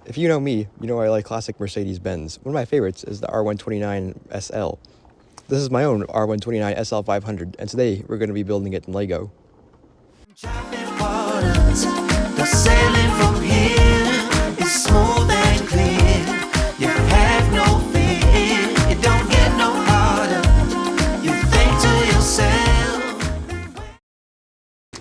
If you know me, you know I like classic Mercedes-Benz. One of my favorites is the R129 SL. This is my own R129 SL 500, and today we're going to be building it in Lego. The sailing from here is smooth and clear. You have no fear, it don't get no harder. You think to yourself.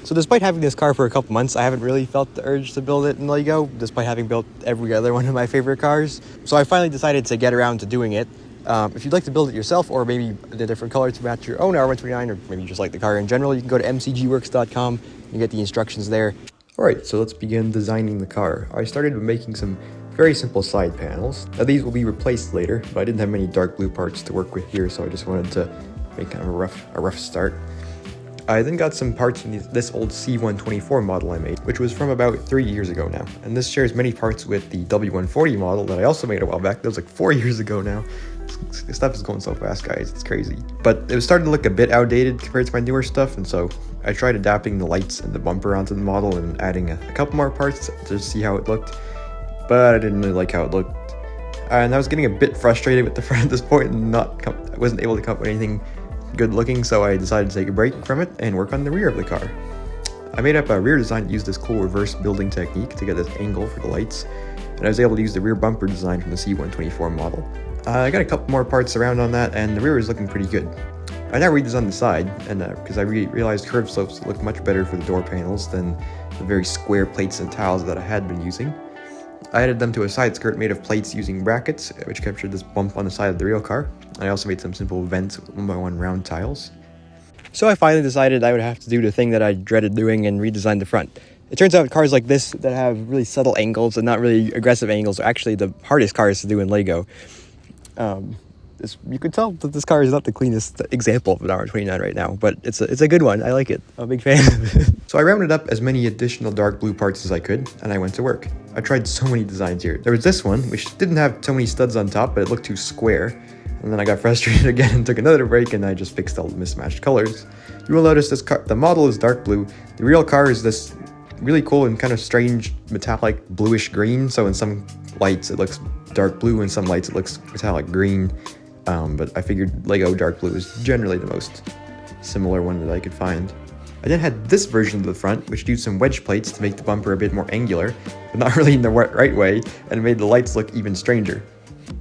So despite having this car for a couple months, I haven't really felt the urge to build it in Lego, despite having built every other one of my favorite cars. So I finally decided to get around to doing it. If you'd like to build it yourself, or maybe a different color to match your own R129, or maybe you just like the car in general, you can go to mcgworks.com and get the instructions there. Alright, so let's begin designing the car. I started with making some very simple side panels. Now these will be replaced later, but I didn't have many dark blue parts to work with here, so I just wanted to make kind of a rough start. I then got some parts from this old C124 model I made, which was from about 3 years ago now. And this shares many parts with the W140 model that I also made a while back. That was like 4 years ago now. This stuff is going so fast, guys. It's crazy. But it was starting to look a bit outdated compared to my newer stuff, and so I tried adapting the lights and the bumper onto the model and adding a couple more parts to see how it looked. But I didn't really like how it looked. And I was getting a bit frustrated with the front at this point and I wasn't able to come up with anything good looking, so I decided to take a break from it and work on the rear of the car. I made up a rear design to use this cool reverse building technique to get this angle for the lights, and I was able to use the rear bumper design from the C124 model. I got a couple more parts around on that, and the rear is looking pretty good. I now redesigned the side, and because I realized curved slopes look much better for the door panels than the very square plates and tiles that I had been using. I added them to a side skirt made of plates using brackets, which captured this bump on the side of the real car. I also made some simple vents with 1x1 round tiles. So I finally decided I would have to do the thing that I dreaded doing and redesign the front. It turns out cars like this that have really subtle angles and not really aggressive angles are actually the hardest cars to do in Lego. You could tell that this car is not the cleanest example of an R29 right now, but it's a good one. I like it. I'm a big fan of it. So I rounded up as many additional dark blue parts as I could, and I went to work. I tried so many designs here. There was this one, which didn't have so many studs on top, but it looked too square. And then I got frustrated again and took another break, and I just fixed all the mismatched colors. You will notice this car, the model is dark blue. The real car is this really cool and kind of strange metallic bluish green. So in some lights it looks dark blue, in some lights it looks metallic green. But I figured Lego dark blue is generally the most similar one that I could find. I then had this version of the front, which used some wedge plates to make the bumper a bit more angular, but not really in the right way, and made the lights look even stranger.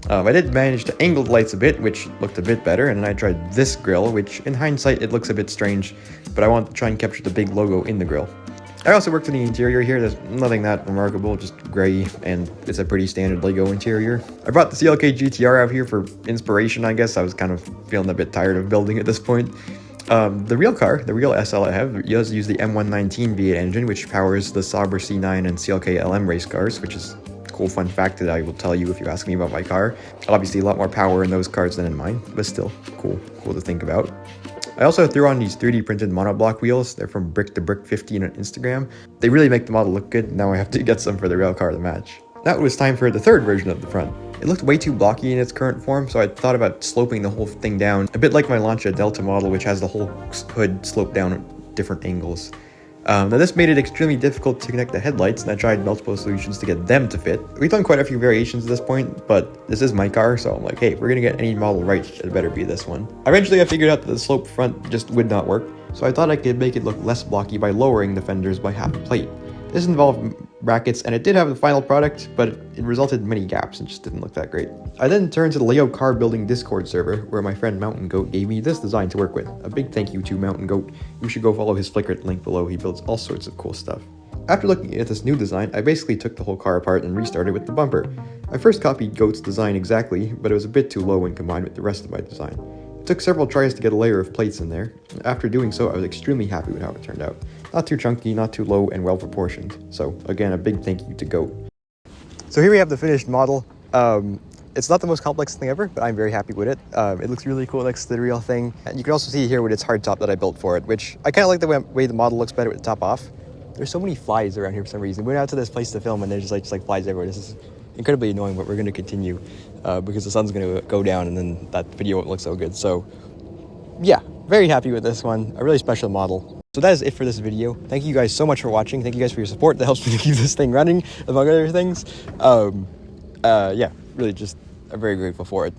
I did manage to angle the lights a bit, which looked a bit better, and then I tried this grille, which in hindsight it looks a bit strange, but I wanted to try and capture the big logo in the grille. I also worked on the interior here. There's nothing that remarkable, just gray, and it's a pretty standard Lego interior. I brought the CLK GTR out here for inspiration, I guess. I was kind of feeling a bit tired of building at this point. The real car, the real SL I have, does use the M119 V8 engine, which powers the Sauber C9 and CLK LM race cars, which is a cool fun fact that I will tell you if you ask me about my car. Obviously a lot more power in those cars than in mine, but still cool to think about. I also threw on these 3D printed monoblock wheels. They're from Brick to Brick 15 on Instagram. They really make the model look good. Now I have to get some for the real car to match. Now it was time for the third version of the front. It looked way too blocky in its current form, so I thought about sloping the whole thing down, a bit like my Lancia Delta model, which has the whole hood sloped down at different angles. Now this made it extremely difficult to connect the headlights, and I tried multiple solutions to get them to fit. We've done quite a few variations at this point, but this is my car, so I'm like, hey, if we're gonna get any model right, it better be this one. Eventually I figured out that the sloped front just would not work, so I thought I could make it look less blocky by lowering the fenders by half a plate. This involved brackets, and it did have the final product, but it resulted in many gaps and just didn't look that great. I then turned to the Lego car building Discord server, where my friend Mountain Goat gave me this design to work with. A big thank you to Mountain Goat. You should go follow his Flickr link below. He builds all sorts of cool stuff. After looking at this new design, I basically took the whole car apart and restarted with the bumper. I first copied Goat's design exactly, but it was a bit too low when combined with the rest of my design. It took several tries to get a layer of plates in there. After doing so, I was extremely happy with how it turned out. Not too chunky, not too low, and well proportioned. So again, a big thank you to Goat. So here we have the finished model. It's not the most complex thing ever, but I'm very happy with it. It looks really cool next to the real thing. And you can also see here with its hardtop that I built for it, which I kind of like the way the model looks better with the top off. There's so many flies around here for some reason. We went out to this place to film and there's just like flies everywhere. This is incredibly annoying, but we're going to continue because the sun's going to go down and then that video won't look so good. So yeah, very happy with this one. A really special model. So that is it for this video. Thank you guys so much for watching. Thank you guys for your support. That helps me to keep this thing running, among other things. Yeah, really just I'm very grateful for it.